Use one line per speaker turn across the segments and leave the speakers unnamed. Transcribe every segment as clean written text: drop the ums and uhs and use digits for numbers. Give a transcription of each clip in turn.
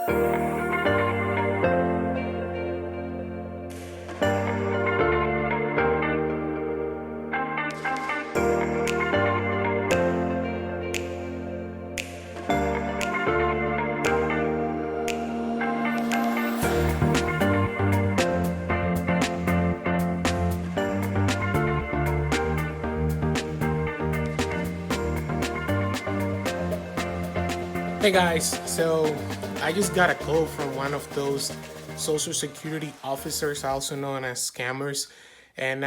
Hey guys, so I just got a call from one of those social security officers, also known as scammers, and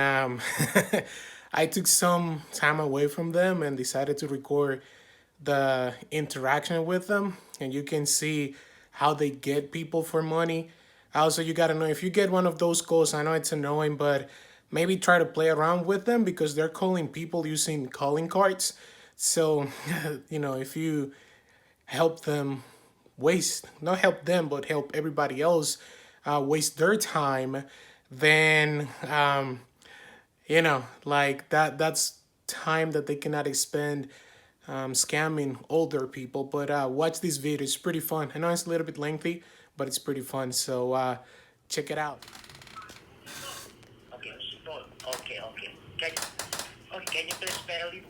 I took some time away from them and decided to record the interaction with them, and you can see how they get people for money. Also, you gotta know if you get one of those calls, I know it's annoying, but maybe try to play around with them because they're calling people using calling cards. So, if you help them waste, not help them, but help everybody else waste their time, then, like that's time that they cannot expend scamming older people. But watch this video, it's pretty fun. I know it's a little bit lengthy, but it's pretty fun. So check it out.
Okay, support. Okay. Can you please spell it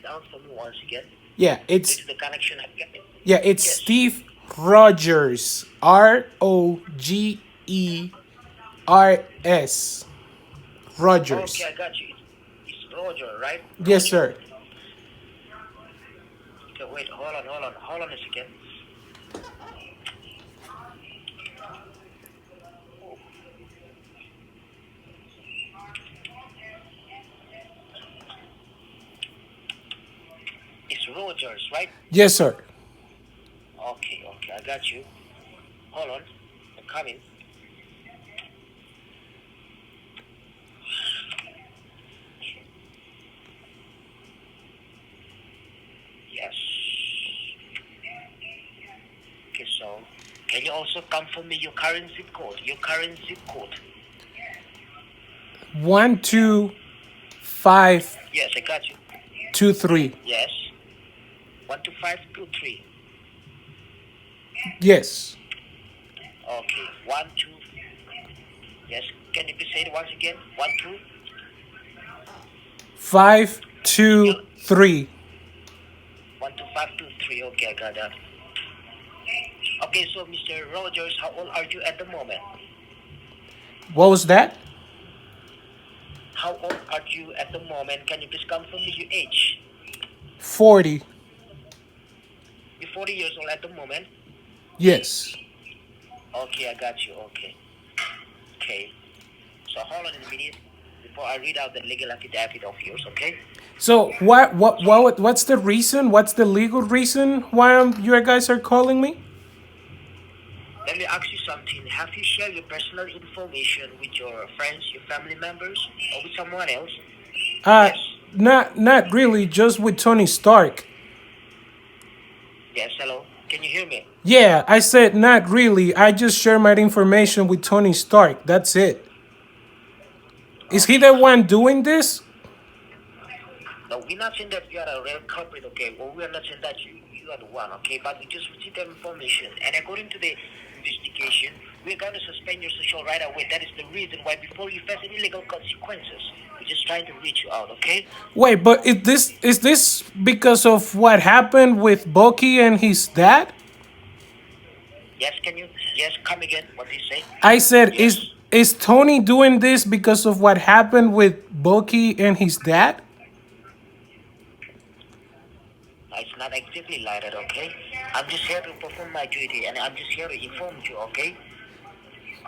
out for me once again?
Yeah,
Due to the connection I'm getting.
it's
Yes.
Steve Rogers, Rogers. Rogers.
Okay, I got you. It's Roger, right?
Yes,
Roger.
sir.
Okay, wait, hold on a second. It's Rogers, right?
Yes, sir.
Okay, I got you. Hold on, I'm coming. Yes. Okay, so can you also confirm me your current zip code?
12523.
Yes, I got you. Yes. 12523.
Yes.
Okay. 1 2. Yes. Can you please say it once again? 1 2.
523.
12523. Okay, I got that. Okay, so Mr. Rogers, how old are you at the moment?
What was that?
How old are you at the moment? Can you please confirm me your age?
40.
You're 40 years old at the moment.
Yes.
Okay, I got you. Okay. So hold on a minute before I read out the legal affidavit of yours. Okay.
So what's the reason? What's the legal reason why you guys are calling me?
Let me ask you something. Have you shared your personal information with your friends, your family members, or with someone else? Yes.
Not really, just with Tony Stark.
Yes, hello. Can you hear me?
Yeah, I said not really. I just share my information with Tony Stark. That's it. Is he
Okay.
the one doing this?
No, we're not saying that you are a real culprit, okay? Well, we are not saying that you are the one, okay? But we just received the information, and according to the investigation, we're going to suspend your social right away. That is the reason why, before you face any legal consequences, we're just trying to reach you out, okay?
Wait, but is this because of what happened with Bucky and his dad?
Yes, can you? Yes, come again. What did you say?
I said,
Yes.
is Tony doing this because of what happened with Bucky and his dad?
It's not exactly like that, okay? I'm just here to perform my duty, and I'm just here to inform you, okay?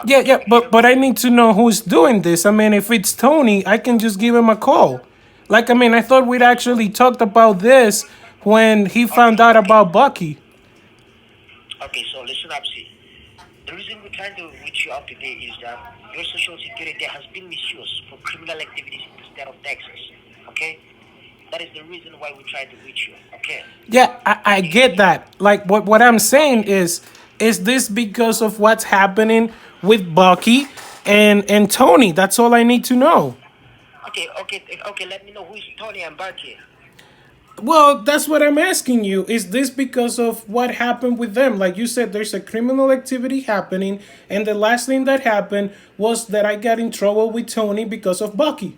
Yeah, but I need to know who's doing this. I mean, if it's Tony, I can just give him a call. Like, I mean, I thought we'd actually talked about this when he found out about Bucky.
Okay, so listen up, see. The reason we're trying to reach you out today is that your social security has been misused for criminal activities in the state of Texas, okay? That is the reason why we're trying to reach you, okay?
Yeah, I get that. Like, what I'm saying is this because of what's happening with Bucky and Tony? That's all I need to know.
Okay, let me know who is Tony and Barky.
Well, that's what I'm asking you. Is this because of what happened with them? Like you said, there's a criminal activity happening, and the last thing that happened was that I got in trouble with Tony because of Bucky.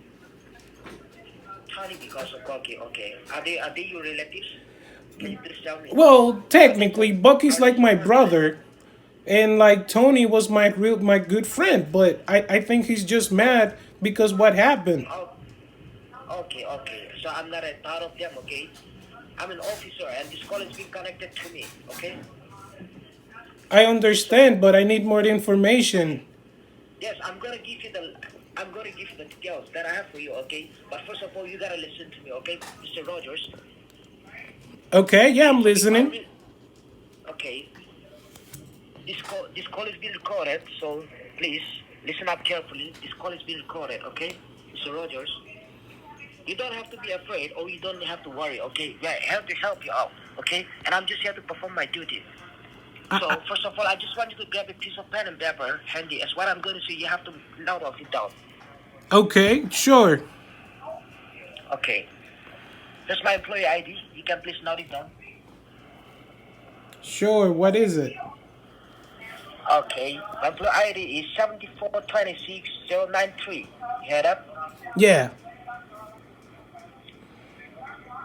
Tony, because of okay, okay. Are they your relatives? Can you please tell me?
Well,
Are they your
technically, Bucky's
are they
like
your
my
family?
brother, and like Tony was my good friend. But I think he's just
Oh,
mad because what happened.
oh, okay, okay. So I'm not a part of them, okay? I'm an officer, and this call is being connected to me, okay?
I
So,
understand, but I need more information.
yes, I'm gonna give you the details that I have for you, okay? But first of all, you gotta listen to me, okay, Mr. Rogers?
Okay, yeah, I'm
If I
listening.
re- okay, this call is being recorded, so please listen up carefully. This call is being recorded, okay, Mr. Rogers? You don't have to be afraid, or you don't have to worry, okay? We're here to help you out, okay? And I'm just here to perform my duty.
I,
So first of all, I just want you to grab a piece of pen and paper handy. As what I'm going to say, you have to note of it down.
okay, sure,
Okay. That's my employee ID. You can please note it down.
sure. What is it?
Okay. My employee ID is 7426093. You heard that?
Yeah,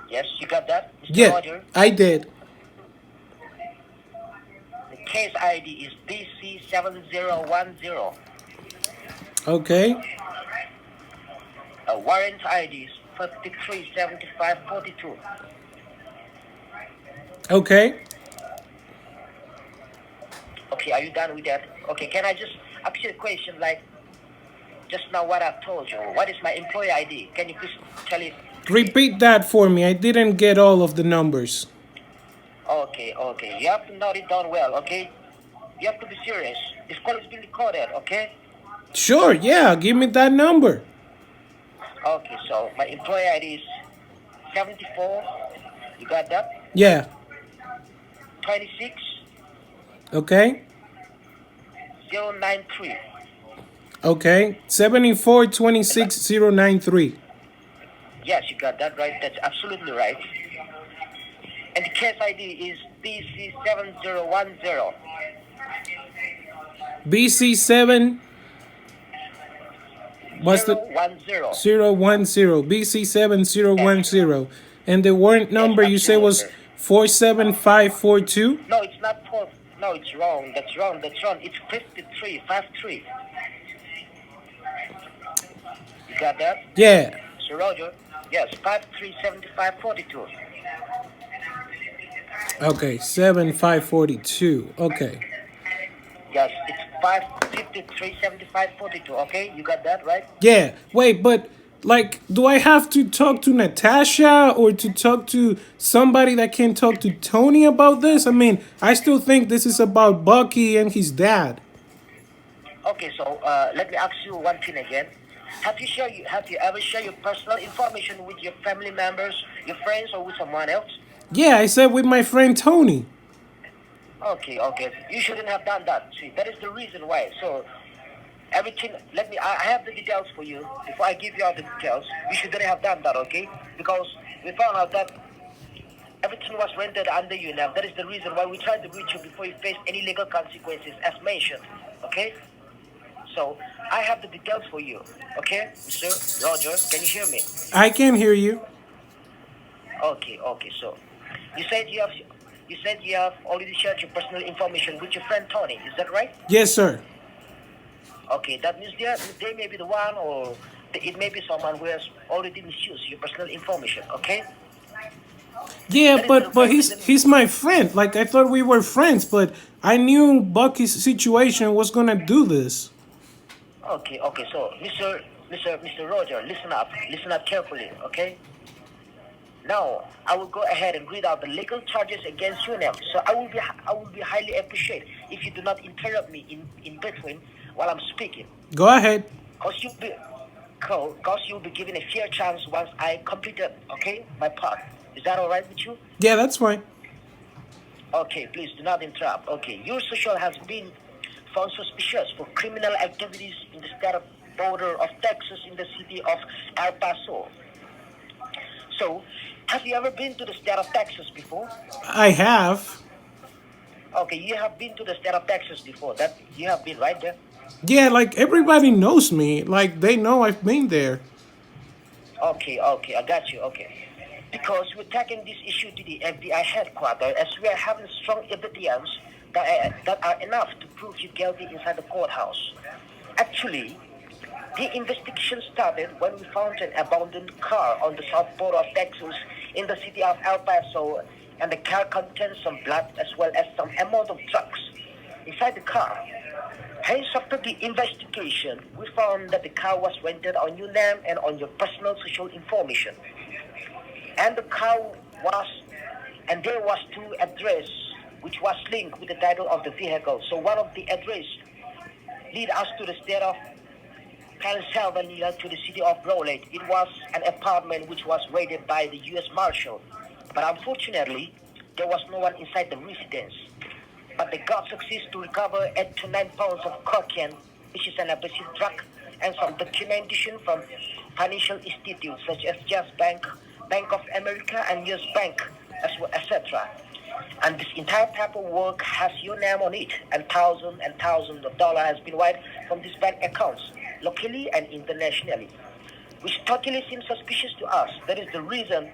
Yes, you got that, Mr.
yeah,
Roger?
I did.
The case ID is BC7010.
Okay,
Warrant ID is 537542.
okay.
Okay, are you done with that? Okay, can I just ask you a question like just now what I've told you? What is my employee ID? Can you please tell it to me?
Repeat that for me. I didn't get all of the numbers.
Okay, okay. You have to note it down well, okay? You have to be serious. This call is being recorded, okay?
Sure, yeah, give me that number.
Okay, so my employee ID is 74. You got that?
Yeah,
26
okay,
093.
okay. 74 26
And my,
093.
yes, you got that right. That's absolutely right. And the case ID is BC7010.
BC7, what's the
010.
010?
Yes,
BC7010. And the warrant
yes,
number you said was
absolutely.
47542?
No, it's not four. No, it's wrong. That's wrong. That's wrong. It's 5353. You got that?
Yeah,
Sir Roger? Yes, 537542.
okay, 7542. Okay.
Yes, it's 5537542. Okay, you got that right?
Yeah, wait, but like, do I have to talk to Natasha or to talk to somebody that can talk to Tony about this? I mean, I still think this is about Bucky and his dad.
Okay, so let me ask you one thing again. Have you ever shared your personal information with your family members, your friends, or with someone else?
Yeah, I said with my friend Tony.
Okay, okay. You shouldn't have done that. See, that is the reason why. So everything. I have the details for you. Before I give you all the details, you shouldn't have done that. Okay? Because we found out that everything was rendered under you now. That is the reason why we tried to reach you before you face any legal consequences, as mentioned. Okay? So I have the details for you. Okay, Mr. Roger, can you hear me?
I can hear you.
Okay, okay. So you said you have already shared your personal information with your friend Tony. Is that right?
Yes, sir.
Okay, that means they may be the one, or it may be someone who has already misused your personal information. Okay,
Yeah,
that is the
but
main
he's
reason.
he's my friend. Like I thought we were friends, but I knew Bucky's situation was gonna do this.
Okay, okay. So, Mr. Roger, listen up carefully. Okay. Now, I will go ahead and read out the legal charges against you now. So I will be highly appreciated if you do not interrupt me in between while I'm speaking.
Go ahead.
Cause you'll be, cause you'll be given a fair chance once I completed, okay, my part. Is that all right with you?
Yeah, that's fine.
Okay, please do not interrupt. Okay, your social has been found suspicious for criminal activities in the state border of Texas in the city of El Paso. So, have you ever been to the state of Texas before?
I have.
Okay, you have been to the state of Texas before. That you have been right there.
Yeah, like everybody knows me. Like they know I've been there.
Okay, okay, I got you. Okay, because we're taking this issue to the FBI headquarters as we are having strong evidence that are enough to prove you guilty inside the courthouse. Actually, the investigation started when we found an abandoned car on the south border of Texas in the city of El Paso, and the car contains some blood as well as some amount of drugs inside the car. Hence, after the investigation, we found that the car was rented on your name and on your personal social information. And the car was, and there was two address which was linked with the title of the vehicle. So one of the address lead us to the state of Pennsylvania to the city of Rowlett. It was an apartment which was raided by the U.S. Marshal. But unfortunately, there was no one inside the residence. But they got success to recover 8 to 9 pounds of cocaine, which is an abusive drug, and some documentation from financial institutes such as Jazz Bank, Bank of America, and US Bank, as well, etc. And this entire paperwork has your name on it, and thousands of dollars has been wired from these bank accounts, locally and internationally, which totally seems suspicious to us. That is the reason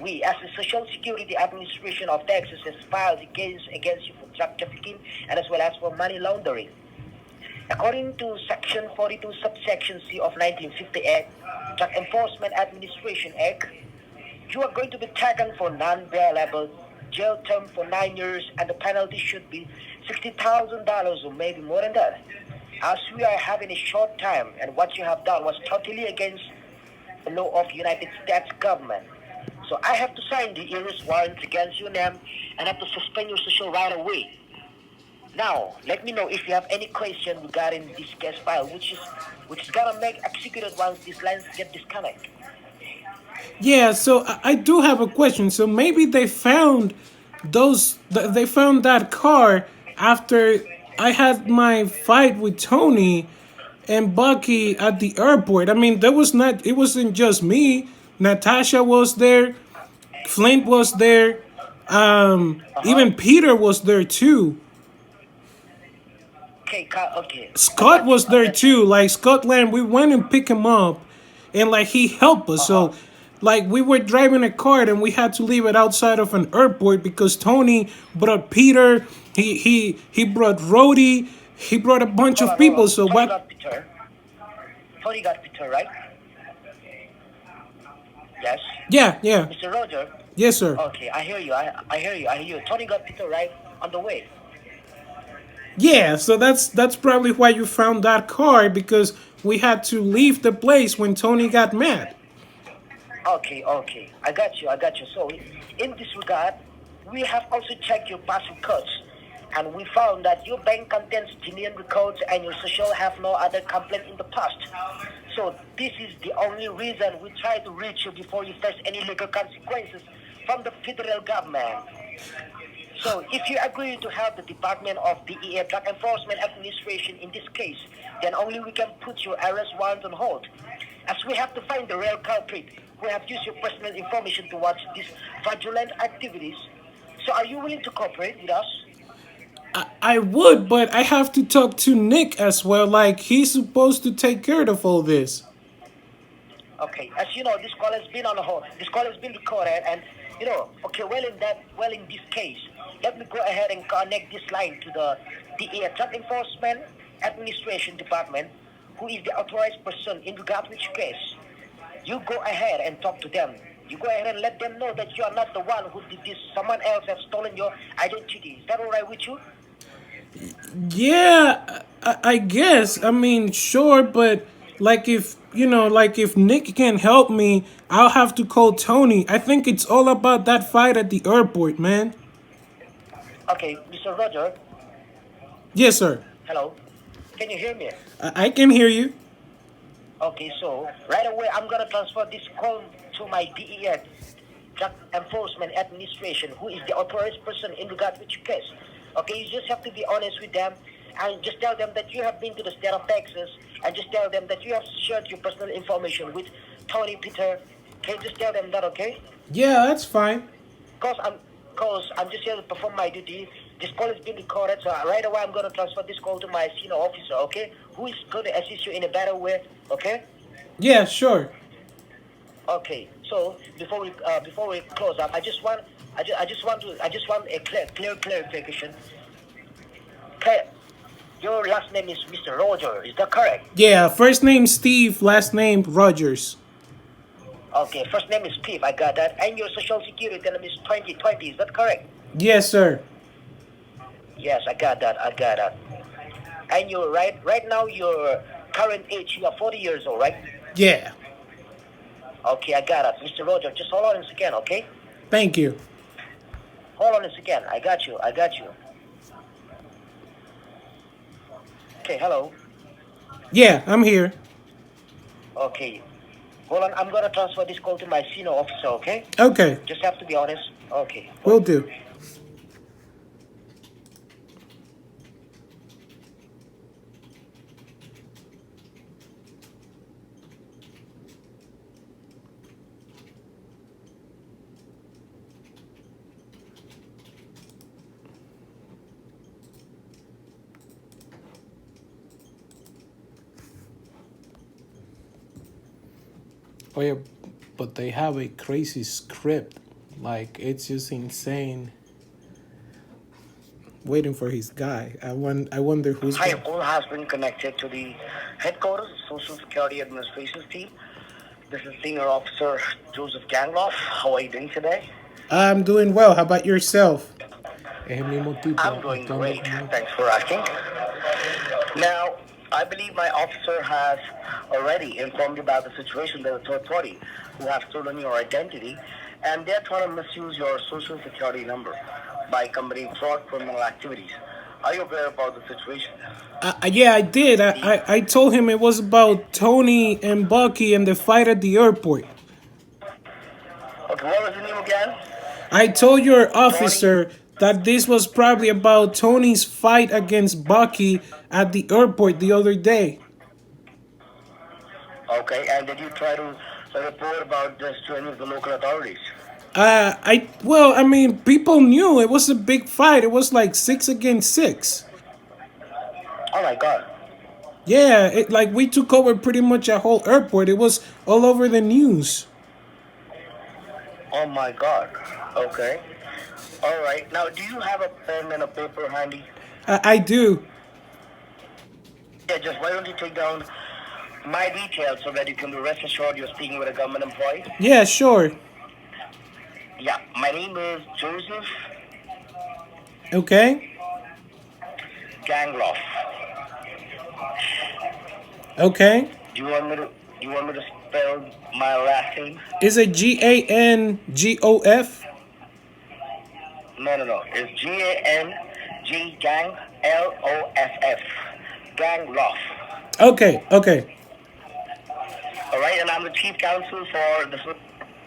we, as the Social Security Administration of Texas, has filed a case against you for drug trafficking and as well as for money laundering. According to Section 42, subsection C of 1958, Drug Enforcement Administration Act, you are going to be taken for non-bailable jail term for 9 years, and the penalty should be $60,000 or maybe more than that. As we are having a short time, and what you have done was totally against the law of United States government. So I have to sign the arrest warrant against your name and have to suspend your social right away. Now, let me know if you have any question regarding this case file, which is gonna make executed once these lines get disconnected.
Yeah, so I do have a question. So maybe they found they found that car after I had my fight with Tony and Bucky at the airport. I mean, there was not. It wasn't just me. Natasha was there. Flint was there.
Uh-huh.
Even Peter was there too.
Okay, okay. I
Scott
got you.
was
I
there
got you.
too. Like Scotland, we went and picked him up, and like he helped us.
Uh-huh.
So, like we were driving a car and we had to leave it outside of an airport because Tony brought Peter. He brought Rhodey. He brought a bunch
Hold
of
on, hold
people.
on.
So
Tony
what?
got Peter. Tony got Peter, right? Yes.
Yeah, yeah,
Mr. Roger.
yes, sir.
Okay, I hear you. I hear you. I hear you. Tony got Peter right on the way.
Yeah, so that's probably why you found that car because we had to leave the place when Tony got mad.
Okay, okay. I got you. I got you. So, in this regard, we have also checked your past records, and we found that your bank contains genuine records and your social have no other complaint in the past. So, this is the only reason we try to reach you before you face any legal consequences from the federal government. So, if you agree to help the Department of DEA Drug Enforcement Administration in this case, then only we can put your arrest warrant on hold, as we have to find the real culprit who have used your personal information towards these fraudulent activities. So, are you willing to cooperate with us?
I would, but I have to talk to Nick as well. Like he's supposed to take care of all this.
Okay, as you know, this call has been on hold. This call has been recorded, and okay. Well, in this case, let me go ahead and connect this line to the DEA Drug Enforcement Administration Department, who is the authorized person in regard to which case. You go ahead and talk to them. You go ahead and let them know that you are not the one who did this. Someone else has stolen your identity. Is that all right with you?
Yeah, I guess. I mean, sure, but like if like if Nick can help me, I'll have to call Tony. I think it's all about that fight at the airport, man.
Okay, Mr. Roger.
Yes, sir.
Hello. Can you hear me?
I can hear you.
Okay, so right away I'm gonna transfer this call to my DEA, Drug Enforcement Administration, who is the authorized person in regard to your case. Okay, you just have to be honest with them and just tell them that you have been to the state of Texas and just tell them that you have shared your personal information with Tony Peter Can you just tell them that, okay?
Yeah, that's fine.
Cause I'm just here to perform my duty. This call is being recorded, so right away I'm gonna transfer this call to my senior officer, okay? Who is going to assist you in a better way, okay?
Yeah, sure.
Okay. So before we close up, I just want a clear clarification. Clear. Your last name is Mr. Roger, is that correct?
Yeah, first name Steve, last name Rogers.
Okay, first name is Steve, I got that. And your social security number is 2020, is that correct?
Yes, sir.
Yes, I got that, I got that. And you're right now your current age, you are 40 years old, right?
Yeah.
Okay, I got it. Mr. Roger, just hold on a second, okay?
Thank you.
Hold on a second. I got you. Okay, hello.
Yeah, I'm here.
Okay. Hold on, I'm gonna transfer this call to my senior officer, okay?
Okay,
Just have to be honest. Okay.
will do. Oh yeah, but they have a crazy script. Like it's just insane. Waiting for his guy. I wonder who's.
Hi, your call has been connected to the headquarters Social Security Administration team. This is Senior Officer Joseph Gangloff. How are you doing today?
I'm doing well. How about yourself? Es el mismo tipo
I'm doing
actuando
great.
como.
Thanks for asking. Now, I believe my officer has already informed you about the situation. There's a third party who have stolen your identity, and they're trying to misuse your social security number by committing fraud criminal activities. Are you aware about the situation?
Yeah, I did. I told him it was about Tony and Bucky and the fight at the airport.
Okay, what was the name again?
I told your
Tony.
officer that this was probably about Tony's fight against Bucky at the airport the other day.
Okay, and did you try to report about this to any of the local authorities?
I mean, people knew it was a big fight. It was like 6 against 6.
Oh my God.
Yeah, it like we took over pretty much a whole airport. It was all over the news.
Oh my God. Okay. All right. Now, do you have a pen and a paper handy?
I do.
Yeah, just why don't you take down my details so that you can be rest assured you're speaking with a government employee?
Yeah, sure.
Yeah, my name is Joseph
Okay.
Gangloff.
Okay.
Do you want me to spell my last name?
Is it Gangof?
No. It's G-A-N-G Gang L-O-F-F. Gangloff.
Okay.
All right, and I'm the chief counsel for the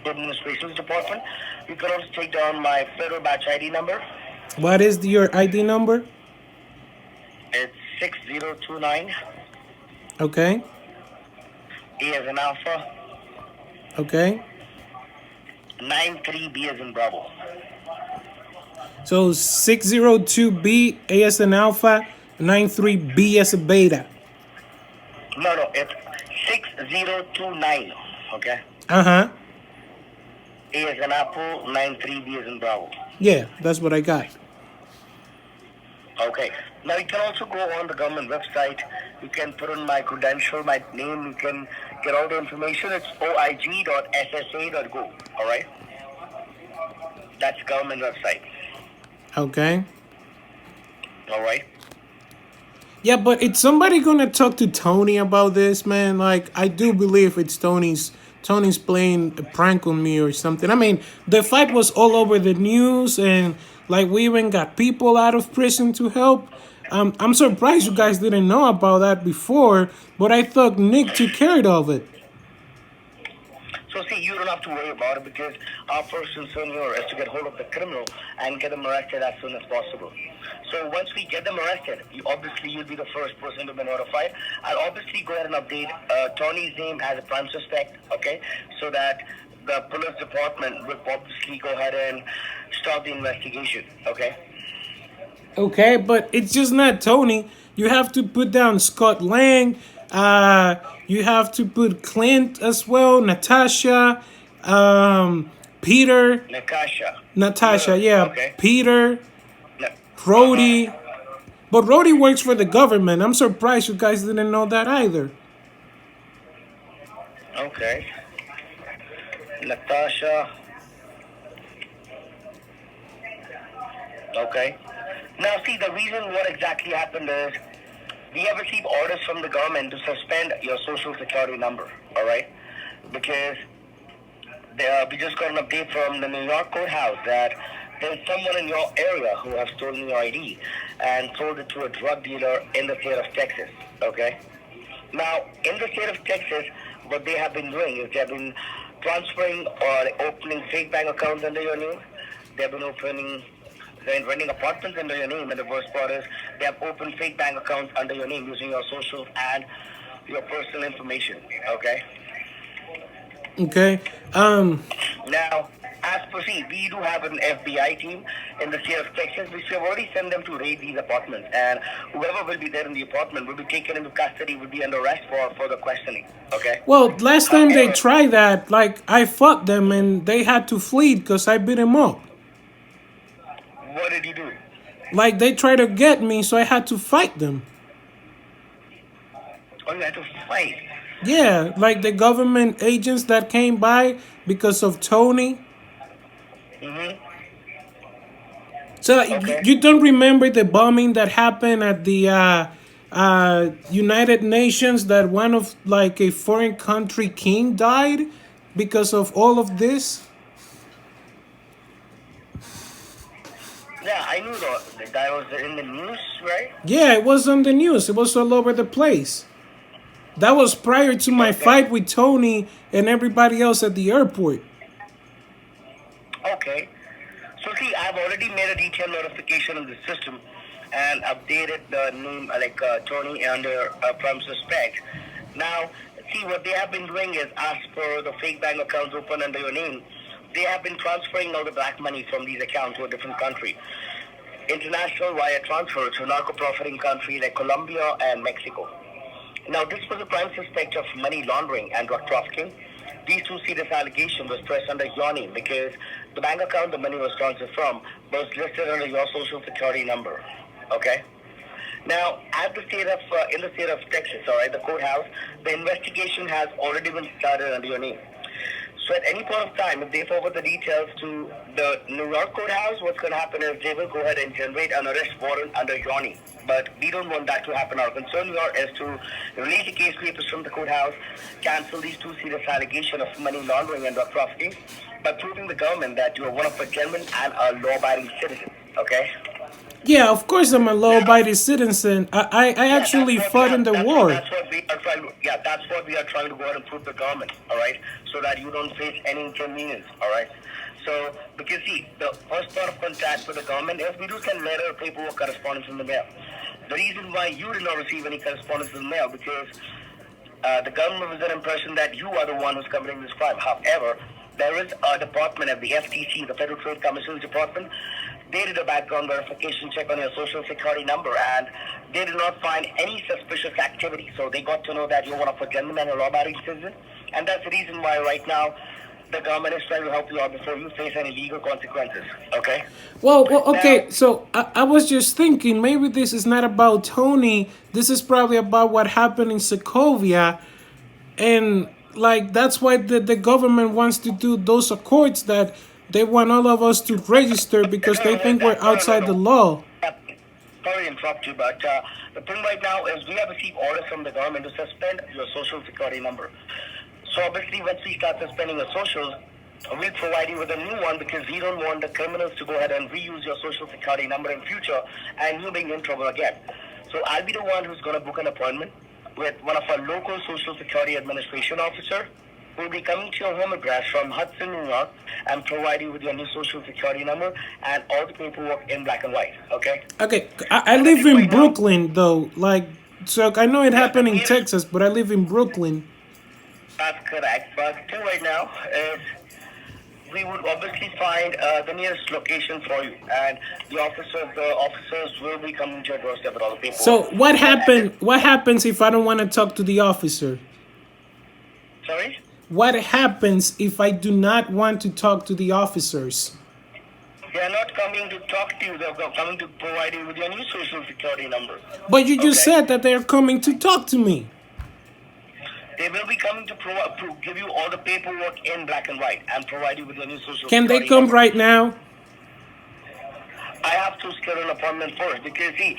administrations department. You can also take down my federal batch ID number.
What is your ID number?
It's 6029.
Okay.
A as in Alpha.
Okay.
93B as in Bravo.
So 602B A as an alpha, 93B as a beta.
No, it's 6029. Okay.
Uh-huh.
A as in Apple, 93B as in Bravo.
Yeah, that's what I got.
Okay. Now you can also go on the government website. You can put in my credential, my name. You can get all the information. It's oig.ssa.go. All right. That's government website.
Okay.
All right.
Yeah, but is somebody gonna talk to Tony about this, man? Like, I do believe it's Tony's playing a prank on me or something. I mean, the fight was all over the news, and like we even got people out of prison to help. I'm surprised you guys didn't know about that before, but I thought Nick took care of it.
So see, you don't have to worry about it because our first concern here is to get hold of the criminal and get them arrested as soon as possible. So once we get them arrested, you'll be the first person to be notified. I'll obviously go ahead and update Tony's name as a prime suspect, okay, so that the police department will obviously go ahead and start the investigation. Okay.
Okay, but it's just not Tony. You have to put down Scott Lang. You have to put Clint as well, Natasha, Peter,
Nakasha.
Natasha, yeah,
Okay.
Peter,
Uh huh.
Rhodey. But Rhodey works for the government. I'm surprised you guys didn't know that either.
Okay. Natasha. Okay. Now, see, the reason what exactly happened is we have received orders from the government to suspend your social security number. All right, because we just got an update from the New York courthouse that there's someone in your area who has stolen your ID and sold it to a drug dealer in the state of Texas. Okay. Now, in the state of Texas, what they have been doing is they have been transferring or opening fake bank accounts under your name. They have been renting apartments under your name, and the worst part is they have opened fake bank accounts under your name using your social and your personal information. Okay.
Okay.
Now, as per see, we do have an FBI team in the state of Texas, which we have already sent them to raid these apartments, and whoever will be there in the apartment will be taken into custody, will be under arrest for further questioning. Okay.
Well, last time they
However,
tried that, like I fought them and they had to flee because I beat them up.
what did you do?
Like they tried to get me, so I had to fight them.
Oh, you had to fight.
Yeah, like the government agents that came by because of Tony.
Mm-hmm.
So
Okay.
you don't remember the bombing that happened at the United Nations that one of like a foreign country king died because of all of this?
Yeah, I knew that was in the news, right?
Yeah, it was on the news. It was all over the place. That was prior to my
Okay.
fight with Tony and everybody else at the airport.
Okay. So see, I've already made a detailed notification in the system and updated the name Tony under prime suspect. Now, see what they have been doing is, as per the fake bank accounts open under your name, they have been transferring all the black money from these accounts to a different country. International wire transfer to narco profiting countries like Colombia and Mexico. Now, this was a prime suspect of money laundering and drug trafficking. These two serious allegations was pressed under your name because the bank account the money was transferred from was listed under your social security number. Okay. Now, at the state of in the state of Texas, all right, the courthouse, the investigation has already been started under your name. So at any point of time, if they forward the details to the New York courthouse, what's going to happen is they will go ahead and generate an arrest warrant under your name. But we don't want that to happen. Our concern here is to release the case papers from the courthouse, cancel these two serious allegations of money laundering and drug trafficking, by proving the government that you are one of a genuine and a law-abiding citizen. Okay?
Yeah, of course I'm a
Now,
law-abiding citizen. I
yeah,
actually fought in the war.
that's what we are trying to. Yeah, that's what we are trying to go ahead and prove the government. All right, so that you don't face any inconvenience. All right. So because see, the first part of contact with the government is we do send letter, paperwork, correspondence in the mail. The reason why you did not receive any correspondence in the mail because the government was under the impression that you are the one who's committing this crime. However, there is a department at the FTC, the Federal Trade Commission's department. They did a background verification check on your social security number, and they did not find any suspicious activity. So they got to know that you're one of a gentleman, a law-abiding citizen, and that's the reason why right now the government is trying to help you out before you face any legal consequences. Okay.
Well,
Now,
okay. So I was just thinking maybe this is not about Tony. This is probably about what happened in Sokovia, and like that's why the government wants to do those accords that they want all of us to register because they think we're outside the
no.
law.
Sorry to interrupt you, but the thing right now is we have received orders from the government to suspend your social security number. So obviously, once we start suspending your socials, we'll provide you with a new one because we don't want the criminals to go ahead and reuse your social security number in future and you being in trouble again. So I'll be the one who's going to book an appointment with one of our local social security administration officer who will be coming to your home address from Hudson, New York, and provide you with your new social security number and all the paperwork in black and white. Okay?
Okay, I
And the
live
thing
in
right now,
Brooklyn though. Like, so I know it
yeah, the
happened in
thing is,
Texas, but I live in Brooklyn.
that's correct. But the thing right now is we would obviously find the nearest location for you, and the officers will be coming to your doorstep with all the paperwork.
So what
And
happened? What happens if I don't want to talk to the officer?
sorry,
What happens if I do not want to talk to the officers?
they are not coming to talk to you. They're coming to provide you with your new social security number.
But you just
Okay.
said that they're coming to talk to me.
They will be coming to give you all the paperwork in black and white and provide you with your new social
Can they
security
come
number.
right now?
I have to schedule an appointment first because see,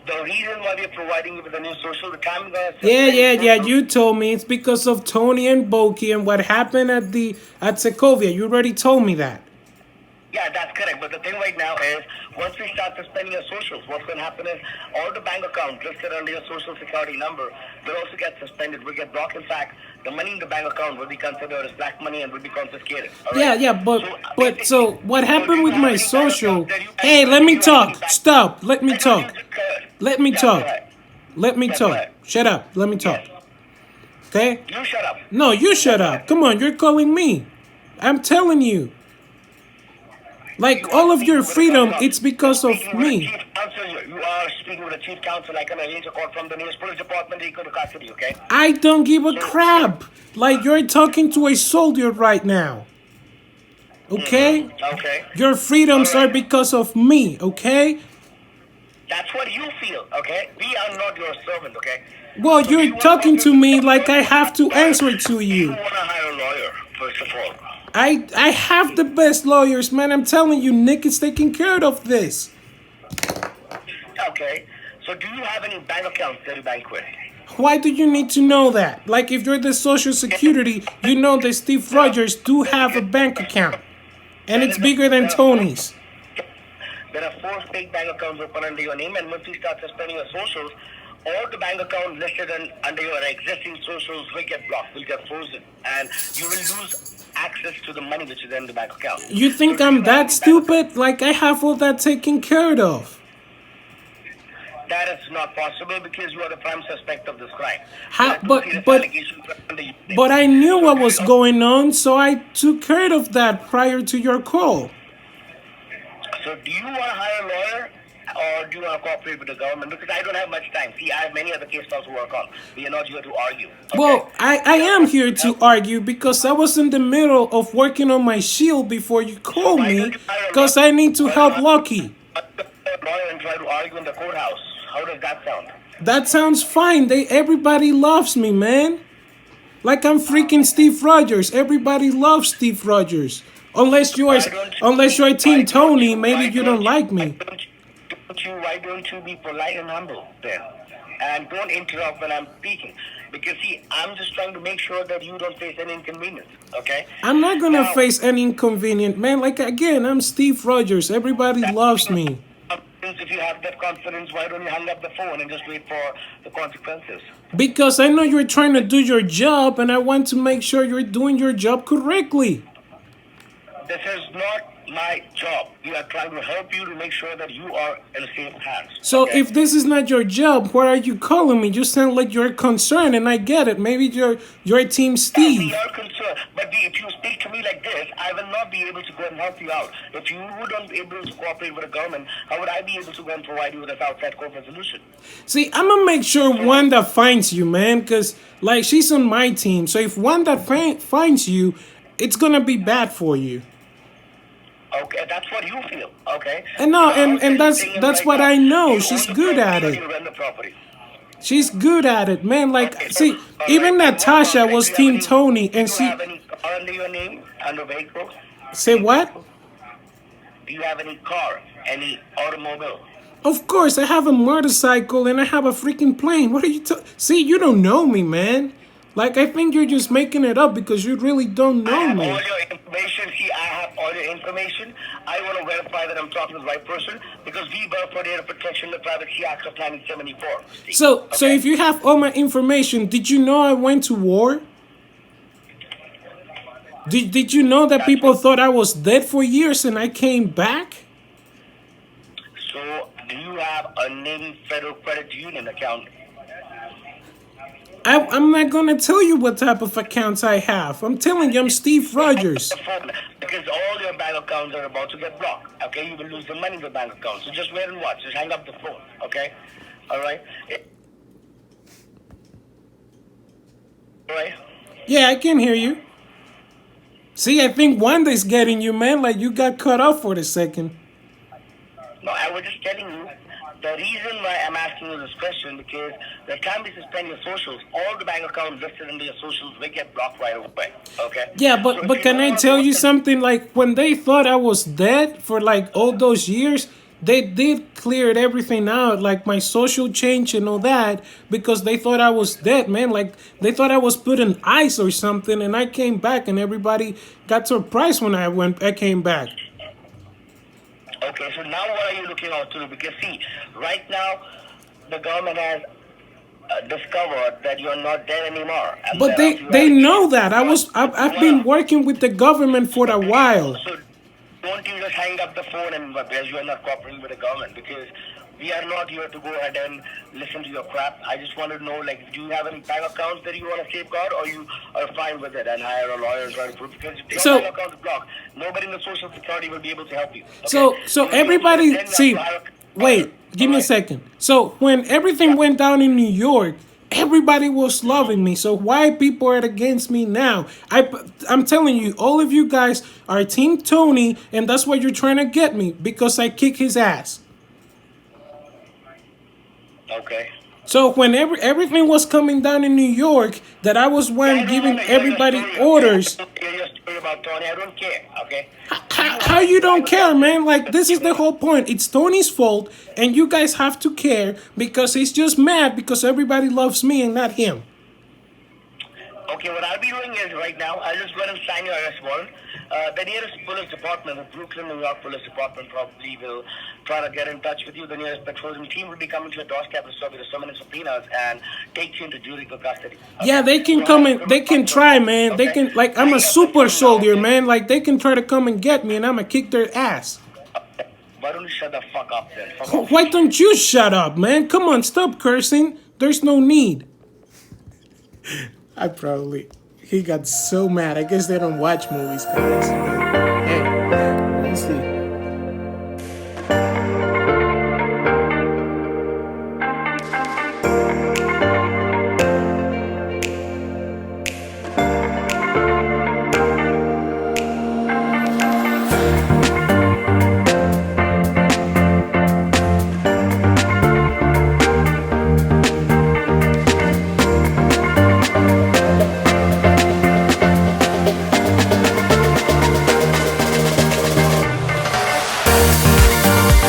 the reason why we're providing you with a new social, the time
Yeah. You told me it's because of Tony and Boki and what happened at Segovia. You already told me that.
Yeah, that's correct. But the thing right now is, once we start suspending your socials, what's going to happen is all the bank accounts listed under your social security number will also get suspended, will get blocked. In fact, the money in the bank account will be considered as black money and will be confiscated. All right?
Yeah, so what
so do
happened
you
with
have
my
any bank
social?
accounts that you
Hey, let
do
me
you have any
talk.
bank?
Stop. Let me
I know
talk.
you could.
Let me
Yeah,
talk.
go ahead.
Let me
Yeah, go
talk.
ahead.
Shut up. Let me talk.
Yes.
Okay?
You shut up.
No, you shut
go
up.
ahead.
Come on, you're calling me. I'm telling you. Like
You
all
are
of your
speaking with a
freedom,
counsel.
it's because
You're
of
speaking with a
me.
chief counsel. You are speaking with a chief counsel. I can arrange a call from the nearest police department in custody, okay?
I don't give a
So,
crap. Like you're talking to a soldier right now. Okay?
okay.
Your
All
freedoms are
right.
because of me, okay?
That's what you feel, okay? We are not your servant, okay?
Well,
So do
you're
you want to
talking
cooperate
to
with
me
the
like I
government?
have to answer to
Do you
you.
want to hire a lawyer, first of all?
I have the best lawyers, man. I'm telling you, Nick is taking care of this.
Okay. So do you have any bank accounts that you bank with?
Why do you need to know that? Like if you're the Social Security, you know that Steve
There are,
Rogers do have a bank account. And
there
it's
is a,
bigger than
there are four,
Tony's.
there are four fake bank accounts open under your name, and once you start suspending your socials, all the bank accounts listed under your existing socials will get blocked, will get frozen, and you will lose access to the money which is in the bank account.
You
So
think
do you
I'm
have
that
any bank accounts?
stupid? Like I have all that taken care of.
That is not possible because you are the prime suspect of this crime. There
How
are two serious
but
allegations under your name.
but I knew
So
what
do you,
was going on, so I took care of that prior to your call.
so do you want to hire a lawyer or do you want to cooperate with the government? Because I don't have much time. See, I have many other case files to work on. We are not here to argue. Okay?
Well, I
We are
am here
help.
to argue because I was in the middle of working on my shield before you
So
called
why don't
me
you hire a lawyer?
because I need to
Why don't you
help
hire
Lucky.
a lawyer and try to argue in the courthouse? How does that sound?
That sounds fine. Everybody loves me, man. Like I'm freaking Steve Rogers. Everybody loves Steve Rogers.
Why don't
Unless you're
why
Team
don't
Tony,
you
maybe
why
you don't like
why
me.
why don't you be polite and humble then? And don't interrupt when I'm speaking. Because see, I'm just trying to make sure that you don't face any inconvenience. Okay?
I'm not gonna
Now
face any inconvenient, man. Like again, I'm Steve Rogers. Everybody loves me.
if you have that confidence, why don't you hang up the phone and just wait for the consequences?
Because I know you're trying to do your job and I want to make sure you're doing your job correctly.
This is not my job. We are trying to help you to make sure that you are in safe hands.
So
Okay?
if this is not your job, why are you calling me? You sound like you're concerned and I get it. Maybe you're Team
We
Steve.
are concerned, but if you speak to me like this, I will not be able to go and help you out. If you wouldn't be able to cooperate with the government, how would I be able to go and provide you with a outside court resolution?
See, I'm gonna make sure Wanda finds you, man, because like she's on my team. So if Wanda finds you, it's gonna be bad for you.
Okay, that's what you feel. Okay.
And no,
The house
and
that you're
that's
staying in
that's
right
what
now,
I
do
know.
you
She's
own the
good at
property or
it.
do you rent the property?
She's good at it, man. Like,
Okay, so
see,
all
even
right. And what
Natasha
about
was Team Tony,
do
and
you have any car under your name, under vehicle?
say
Any
what?
vehicle? Do you have any car, any automobile?
Of course, I have a motorcycle and I have a freaking plane. What are you See, you don't know me, man. Like, I think you're just making it up because you really don't
I
know
have all
me.
your information. See, I have all your information. I want to verify that I'm talking to the right person because we work for data protection, the Privacy Act of 1974. See,
So
okay?
if you have all my information, did you know I went to war? Did you know that
That's
people thought I was dead for years and I came back?
so. Do you have a Navy Federal Credit Union account?
I'm not gonna tell you what type of accounts I have. I'm telling you, I'm Steve Rogers.
The because all your bank accounts are about to get blocked. Okay, you will lose the money in your bank account. So just wait and watch. Just hang up the phone. Okay, all right. All right.
Yeah, I can hear you. See, I think Wanda's getting you, man. Like you got cut off for a second.
No, I was just telling you the reason why I'm asking you this question because the time we suspend your socials, all the bank accounts listed under your socials will get blocked right away. Okay.
Yeah,
So
but
if you
can
don't
I
want to
tell
go
you
to
something? Like when they thought I was dead for like all those years, they did cleared everything out, like my social change and all that, because they thought I was dead, man. Like they thought I was put in ice or something, and I came back, and everybody got surprised when I came back.
okay, so now what are you looking out to do? Because see, right now the government has discovered that you're not there anymore, and
But
that
they
you
they
had a
know
chance.
that I've been
Well,
working with the government for a
okay,
while.
so don't you just hang up the phone and because you are not cooperating with the government because we are not here to go ahead and listen to your crap. I just want to know, like, do you have any bank accounts that you want to safeguard, or you are fine with it and hire a lawyer to prove? Because if your bank
So
account is blocked, nobody in the Social Security will be able to help you. Okay,
so
you also
everybody
then you have to
see.
hire a lawyer.
Wait, give
All
me a
right.
second. So when everything
Yeah.
went down in New York, everybody was loving me. So why people are against me now? I'm telling you, all of you guys are Team Tony, and that's why you're trying to get me because I kick his ass.
Okay.
So whenever everything was coming down in New York, that I was
Yeah, I
one
don't want
giving
to hear your
everybody
story. Okay, I
orders.
don't want to hear your story about Tony. I don't care. Okay.
How you don't care, man? Like this is the whole point. It's Tony's fault, and you guys have to care because he's just mad because everybody loves me and not him.
Okay, what I'll be doing is right now, I'll just go and sign your arrest warrant. The nearest police department, the Brooklyn, New York Police Department, probably will try to get in touch with you. The nearest patrolling team will be coming to your doorstep to serve you the summons subpoenas and take you into judicial custody.
Yeah,
Okay?
they can
You have
come
a
and they
criminal
can
record.
try, man. They
Okay?
can like I'm a
Hang up the
super
phone now,
soldier,
okay?
man. Like they can try to come and get me, and I'ma kick their ass.
Why don't you shut the fuck up then? Fuck off.
Why don't you shut up, man? Come on, stop cursing. There's no need. I probably he got so mad. I guess they don't watch movies, guys. Hey, let's see.